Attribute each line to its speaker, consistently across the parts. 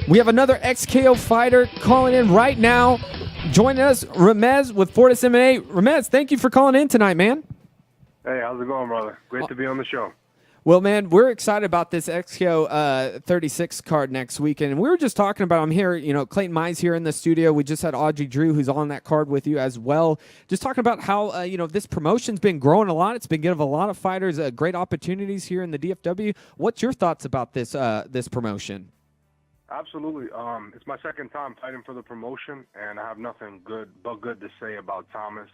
Speaker 1: We have another XKO fighter calling in right now. Joining us, Ramiz with Fortis MMA. Ramiz, thank you for calling in tonight, man.
Speaker 2: Hey, how's it going, brother? Great to be on the show.
Speaker 1: Well, man, we're excited about this XKO 36 card next weekend. And we were just talking about, I'm here, Klayton Mize here in the studio. We just had Audrey Drew, who's on that card with you as well. Just talking about how, this promotion's been growing a lot. It's been giving a lot of fighters great opportunities here in the DFW. What's your thoughts about this this promotion?
Speaker 2: Absolutely. It's my second time fighting for the promotion, and I have nothing good to say about Thomas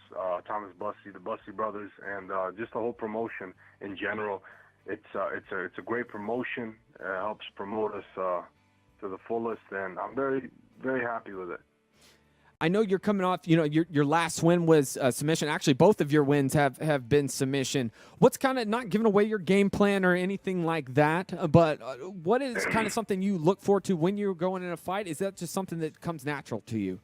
Speaker 2: Bussey, the Bussey brothers, and just the whole promotion in general. It's a great promotion. It helps promote us to the fullest, and I'm very, very happy with it.
Speaker 1: I know you're coming off, your last win was submission. Actually, both of your wins have been submission. What's kind of, not giving away your game plan or anything like that, but what is kind of something you look forward to when you're going in a fight? Is that just something that comes natural to you?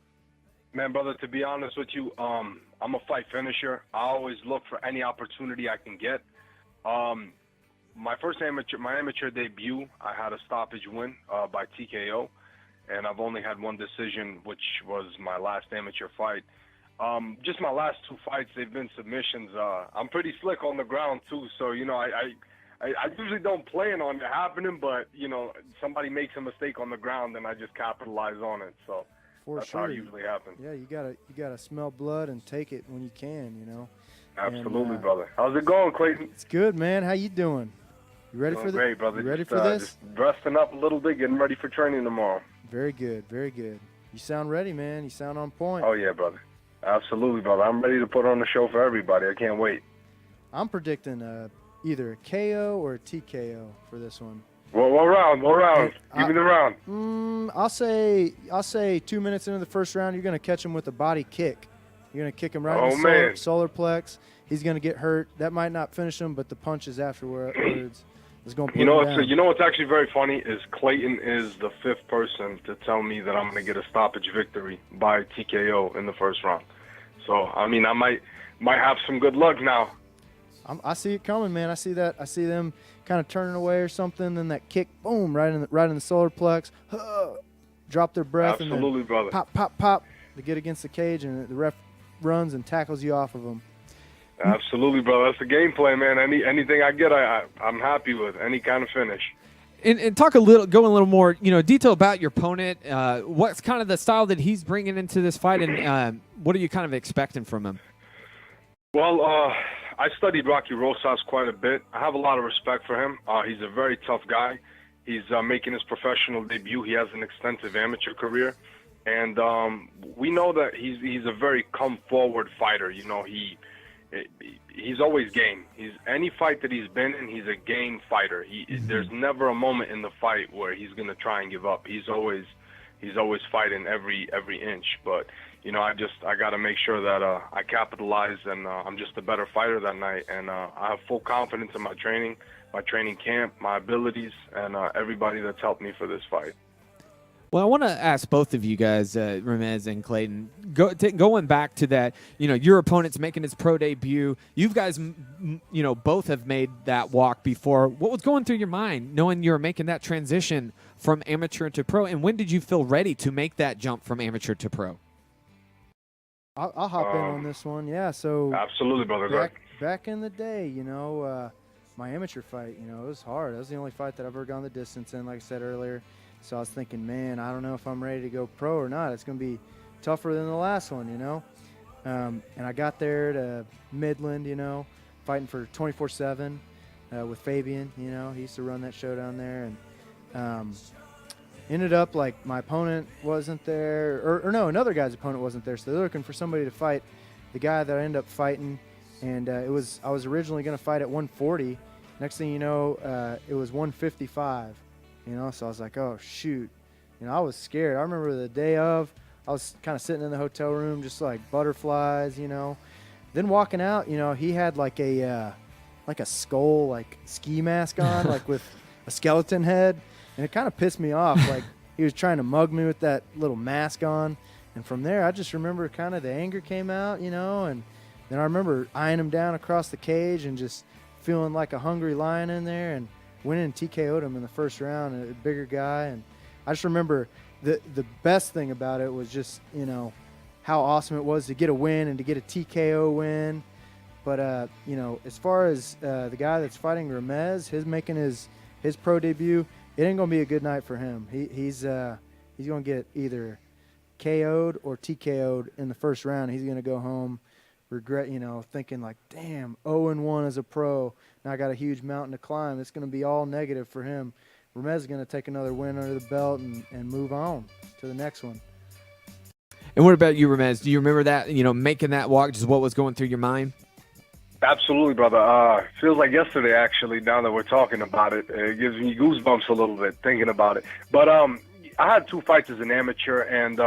Speaker 2: Man, brother, to be honest with you, I'm a fight finisher. I always look for any opportunity I can get. My amateur debut, I had a stoppage win by TKO. And I've only had one decision, which was my last amateur fight. Just my last two fights, they've been submissions. I'm pretty slick on the ground, too. So, I usually don't plan on it happening, but, somebody makes a mistake on the ground, and I just capitalize on it. So that's how it usually happens.
Speaker 3: Yeah, you gotta smell blood and take it when you can,
Speaker 2: Absolutely, brother. How's it going, Klayton?
Speaker 3: It's good, man. How you doing? You ready for this?
Speaker 2: Great, brother.
Speaker 3: You ready for this?
Speaker 2: Just resting up a little bit, getting ready for training tomorrow.
Speaker 3: Very good, very good. You sound ready, man. You sound on point.
Speaker 2: Oh, yeah, brother. Absolutely, brother. I'm ready to put on the show for everybody. I can't wait.
Speaker 3: I'm predicting either a KO or a TKO for this one.
Speaker 2: Well, what round? Give me the round.
Speaker 3: I'll say 2 minutes into the first round, you're going to catch him with a body kick. You're going to kick him right in the solar plex. He's going to get hurt. That might not finish him, but the punches afterwards.
Speaker 2: You know what's actually very funny is Klayton is the fifth person to tell me that I'm going to get a stoppage victory by TKO in the first round. So I mean, I might have some good luck now.
Speaker 3: I see it coming, man. I see that. I see them kind of turning away or something. Then that kick, boom, right in the solar plex. Drop their breath.
Speaker 2: Absolutely,
Speaker 3: and then
Speaker 2: brother.
Speaker 3: Pop, pop, pop. To get against the cage, and the ref runs and tackles you off of them.
Speaker 2: Absolutely, brother. That's the game plan, man. Anything I get, I'm happy with. Any kind of finish.
Speaker 1: And go a little more, detail about your opponent. What's kind of the style that he's bringing into this fight, and what are you kind of expecting from him?
Speaker 2: Well, I studied Rocky Rosas quite a bit. I have a lot of respect for him. He's a very tough guy. He's making his professional debut. He has an extensive amateur career, and we know that he's a very come-forward fighter. He's always game. Any fight that he's been in, he's a game fighter. There's never a moment in the fight where he's gonna try and give up. He's always fighting every inch. But I got to make sure that I capitalize, and I'm just a better fighter that night. And I have full confidence in my training camp, my abilities, and everybody that's helped me for this fight.
Speaker 1: Well, I want to ask both of you guys, Ramiz and Klayton, going back to that, your opponent's making his pro debut. You guys, both have made that walk before. What was going through your mind knowing you were making that transition from amateur to pro, and when did you feel ready to make that jump from amateur to pro?
Speaker 3: I'll hop in on this one. Yeah, so
Speaker 2: absolutely, brother.
Speaker 3: Back in the day, my amateur fight, it was hard. That was the only fight that I've ever gone the distance in, like I said earlier. So I was thinking, man, I don't know if I'm ready to go pro or not. It's going to be tougher than the last one, And I got there to Midland, fighting for 24/7 with Fabian. He used to run that show down there. And ended up like my opponent wasn't there. Or no, another guy's opponent wasn't there. So they're looking for somebody to fight the guy that I ended up fighting. And I was originally going to fight at 140. Next thing you know, it was 155. So I was like, oh, shoot. I was scared. I remember the day of, I was kind of sitting in the hotel room just like butterflies, Then walking out, he had like a skull, like ski mask on, like with a skeleton head. And it kind of pissed me off. Like he was trying to mug me with that little mask on. And from there, I just remember kind of the anger came out, And then I remember eyeing him down across the cage and just feeling like a hungry lion in there. And went in and TKO'd him in the first round, a bigger guy, and I just remember the best thing about it was just, you know, how awesome it was to get a win and to get a TKO win. But, you know, as far as the guy that's fighting Ramiz, his making his pro debut, it ain't going to be a good night for him. He's going to get either KO'd or TKO'd in the first round. He's going to go home, regret, you know, thinking like, damn, 0-1 as a pro. Now I got a huge mountain to climb. It's going to be all negative for him. Ramiz is going to take another win under the belt and move on to the next one.
Speaker 1: And what about you, Ramiz? Do you remember that, you know, making that walk, just what was going through your mind?
Speaker 2: Absolutely, brother. Feels like yesterday, actually, now that we're talking about it. It gives me goosebumps a little bit thinking about it. But I had 2 fights as an amateur, and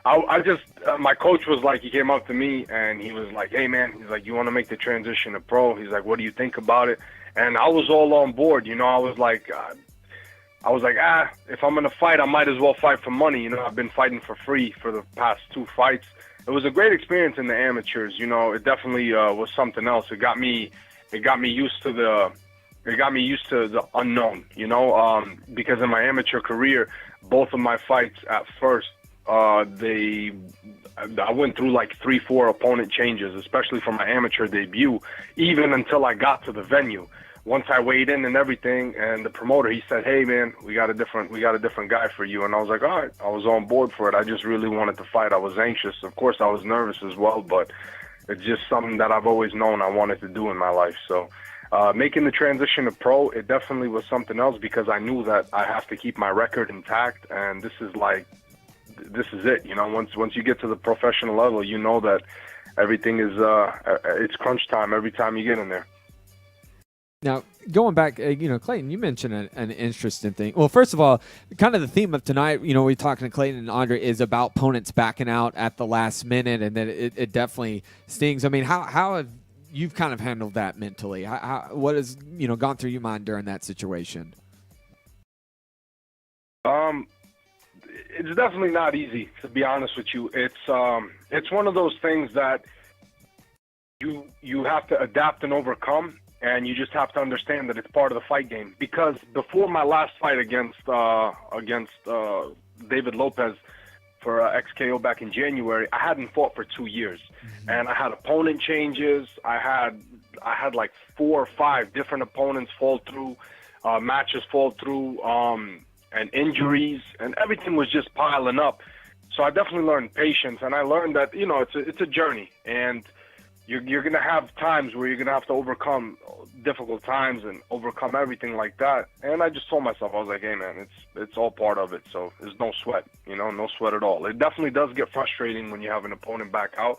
Speaker 2: I just my coach was like, he came up to me, and he was like, hey, man, he's like, you want to make the transition to pro? He's like, what do you think about it? And I was all on board, you know. I was like, if I'm going to fight, I might as well fight for money. You know, I've been fighting for free for the past 2 fights. It was a great experience in the amateurs. You know, it definitely was something else. It got me used to the unknown. You know, because in my amateur career, both of my fights at first, I went through like 3-4 opponent changes, especially for my amateur debut, even until I got to the venue. Once I weighed in and everything, and the promoter, he said, hey, man, we got a different guy for you. And I was like, all right, I was on board for it. I just really wanted to fight. I was anxious. Of course, I was nervous as well, but it's just something that I've always known I wanted to do in my life. So making the transition to pro, it definitely was something else, because I knew that I have to keep my record intact. And this is it. You know, once you get to the professional level, you know that everything is, it's crunch time every time you get in there.
Speaker 1: Now, going back, you know, Klayton, you mentioned an interesting thing. Well, first of all, kind of the theme of tonight, you know, we're talking to Klayton and Andre, is about opponents backing out at the last minute, and that it definitely stings. I mean, how have you kind of handled that mentally? What has, you know, gone through your mind during that situation?
Speaker 2: It's definitely not easy, to be honest with you. It's one of those things that you have to adapt and overcome. And you just have to understand that it's part of the fight game. Because before my last fight against David Lopez for XKO back in January, I hadn't fought for 2 years, and I had opponent changes. I had like 4 or 5 different opponents fall through, matches fall through, and injuries, and everything was just piling up. So I definitely learned patience, and I learned that, you know, it's a journey, and you're going to have times where you're going to have to overcome difficult times and overcome everything like that. And I just told myself, I was like, hey, man, it's all part of it. So there's no sweat, you know, no sweat at all. It definitely does get frustrating when you have an opponent back out,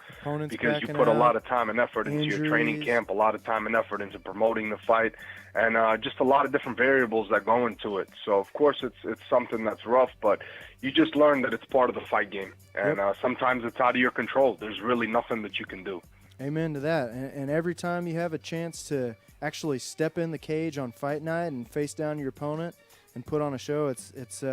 Speaker 2: because you put a lot of time and effort into your training camp, a lot of time and effort into promoting the fight, and just a lot of different variables that go into it. So, of course, it's something that's rough, but you just learn that it's part of the fight game. And sometimes it's out of your control. There's really nothing that you can do.
Speaker 3: Amen to that. And every time you have a chance to actually step in the cage on fight night and face down your opponent and put on a show, it's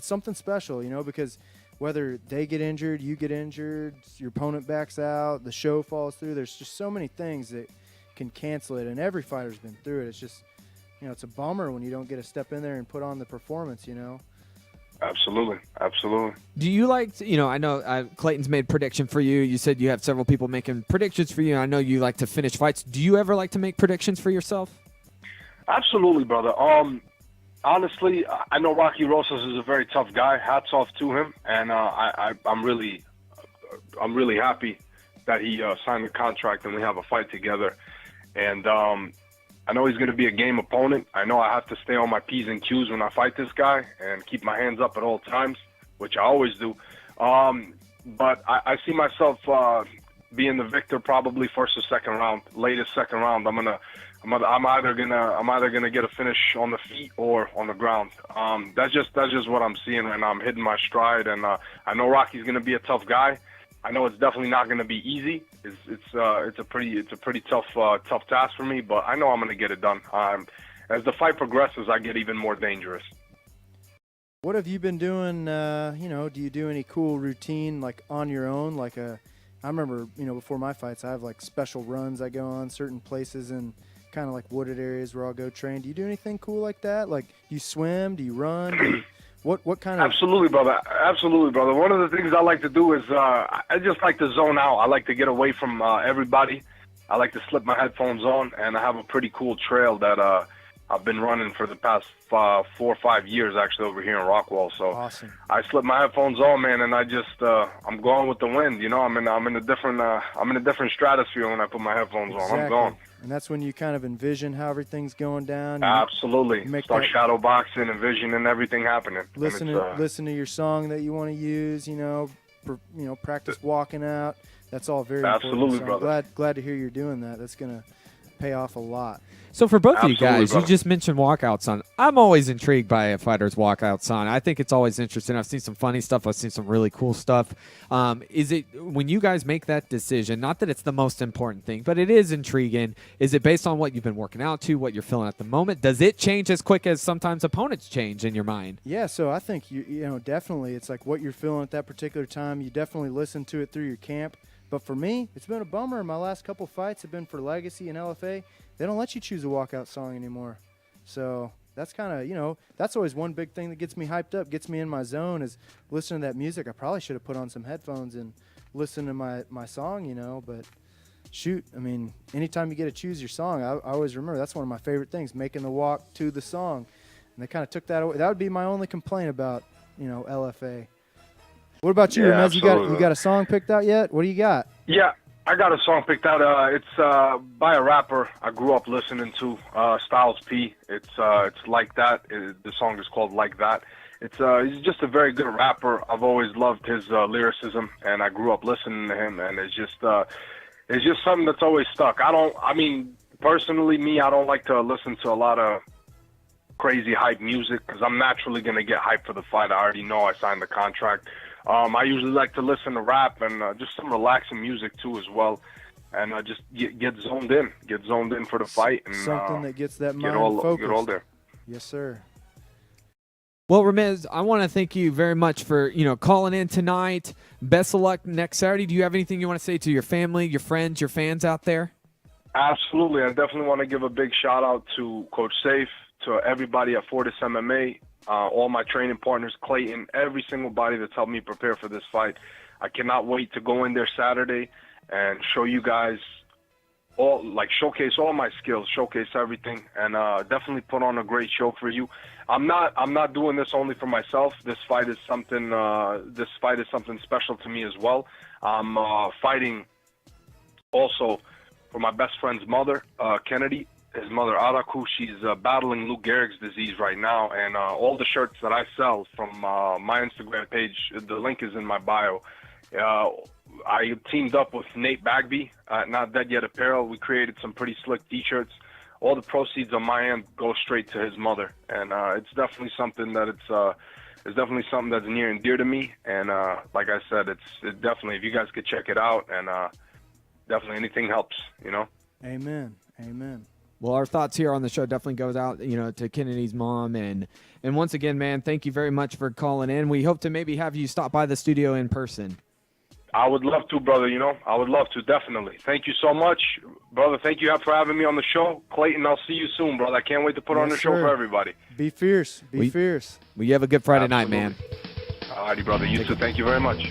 Speaker 3: something special, you know, because whether they get injured, you get injured, your opponent backs out, the show falls through, there's just so many things that can cancel it, and every fighter's been through it. It's just, you know, it's a bummer when you don't get to step in there and put on the performance, you know.
Speaker 2: Absolutely.
Speaker 1: Do you like to, you know, I know Klayton's made prediction for you. You said you have several people making predictions for you. I know you like to finish fights. Do you ever like to make predictions for yourself?
Speaker 2: Absolutely, brother. Honestly, I know Rocky Rosas is a very tough guy. Hats off to him, and I'm really happy that he signed the contract and we have a fight together. And I know he's going to be a game opponent. I know I have to stay on my P's and Q's when I fight this guy and keep my hands up at all times, which I always do. But I see myself being the victor probably first or second round, latest second round. I'm either gonna get a finish on the feet or on the ground. That's just what I'm seeing right now. I'm hitting my stride, and I know Rocky's gonna be a tough guy. I know it's definitely not going to be easy. It's a pretty tough task for me, but I know I'm going to get it done. As the fight progresses, I get even more dangerous.
Speaker 3: What have you been doing? You know, do you do any cool routine like on your own? Like I remember, you know, before my fights, I have like special runs I go on certain places and kind of like wooded areas where I'll go train. Do you do anything cool like that? Like, do you swim? Do you run? What kind of?
Speaker 2: Absolutely, brother. Absolutely, brother. One of the things I like to do is I just like to zone out. I like to get away from everybody. I like to slip my headphones on, and I have a pretty cool trail that I've been running for the past 4 or 5 years, actually, over here in Rockwall. So
Speaker 3: Awesome.
Speaker 2: I slip my headphones on, man, and I just I'm going with the wind. You know, I'm in a different stratosphere when I put my headphones on. I'm going.
Speaker 3: And that's when you kind of envision how everything's going down.
Speaker 2: Absolutely.
Speaker 3: Make
Speaker 2: Start
Speaker 3: that-
Speaker 2: shadow boxing, envisioning everything happening. And
Speaker 3: Listen to your song that you want to use. Practice walking out. That's all very
Speaker 2: Absolutely,
Speaker 3: important. So
Speaker 2: brother.
Speaker 3: I'm glad to hear you're doing that. That's gonna pay off a lot.
Speaker 1: So for both of you
Speaker 2: Absolutely,
Speaker 1: guys,
Speaker 2: brother.
Speaker 1: you just mentioned walkout song. I'm always intrigued by a fighter's walkout song. I think it's always interesting. I've seen some funny stuff. I've seen some really cool stuff. Is it when you guys make that decision, not that it's the most important thing, but it is intriguing. Is it based on what you've been working out to, what you're feeling at the moment? Does it change as quick as sometimes opponents change in your mind?
Speaker 3: Yeah, so I think definitely it's like what you're feeling at that particular time. You definitely listen to it through your camp. But for me, it's been a bummer. My last couple fights have been for Legacy and LFA. They don't let you choose a walkout song anymore. So that's kind of, that's always one big thing that gets me hyped up, gets me in my zone is listening to that music. I probably should have put on some headphones and listened to my song, but shoot, I mean, anytime you get to choose your song, I always remember that's one of my favorite things, making the walk to the song. And they kind of took that away. That would be my only complaint about, LFA. What about you,
Speaker 2: Yeah,
Speaker 3: Ramiz?
Speaker 2: absolutely.
Speaker 3: You got a song picked out yet? What do you got?
Speaker 2: Yeah, I got a song picked out. It's by a rapper I grew up listening to, Styles P. It's Like That. The song is called Like That. He's just a very good rapper. I've always loved his lyricism, and I grew up listening to him. And it's just something that's always stuck. Personally, I don't like to listen to a lot of crazy hype music because I'm naturally gonna get hyped for the fight. I already know I signed the contract. I usually like to listen to rap and just some relaxing music too as well, and just get zoned in for the fight and
Speaker 3: Something that gets that mind
Speaker 2: get all
Speaker 3: focused.
Speaker 2: there.
Speaker 3: Yes, sir.
Speaker 1: Well, Ramiz, I want to thank you very much for calling in tonight. Best of luck next Saturday. Do you have anything you want to say to your family, your friends, your fans out there?
Speaker 2: Absolutely, I definitely want to give a big shout out to Coach Safe, to everybody at Fortis MMA. All my training partners, Klayton, every single body that's helped me prepare for this fight. I cannot wait to go in there Saturday and show you guys showcase all my skills, showcase everything, and definitely put on a great show for you. I'm not doing this only for myself. This fight is something special to me as well. I'm fighting also for my best friend's mother, Kennedy. His mother, Araku, she's battling Lou Gehrig's disease right now, and all the shirts that I sell from my Instagram page, the link is in my bio. I teamed up with Nate Bagby at Not Dead Yet Apparel. We created some pretty slick T-shirts. All the proceeds on my end go straight to his mother, and it's definitely something that it's definitely something that's near and dear to me. And like I said, it's definitely, if you guys could check it out, and definitely anything helps,
Speaker 3: Amen. Amen.
Speaker 1: Well, our thoughts here on the show definitely goes out, to Kennedy's mom. And once again, man, thank you very much for calling in. We hope to maybe have you stop by the studio in person.
Speaker 2: I would love to, brother. I would love to, definitely. Thank you so much, brother. Thank you for having me on the show. Clayton, I'll see you soon, brother. I can't wait to put on the show for everybody.
Speaker 3: Be fierce. Be fierce.
Speaker 1: Well, you have a good Friday night, man.
Speaker 2: All righty, brother. You too. Thank you very much.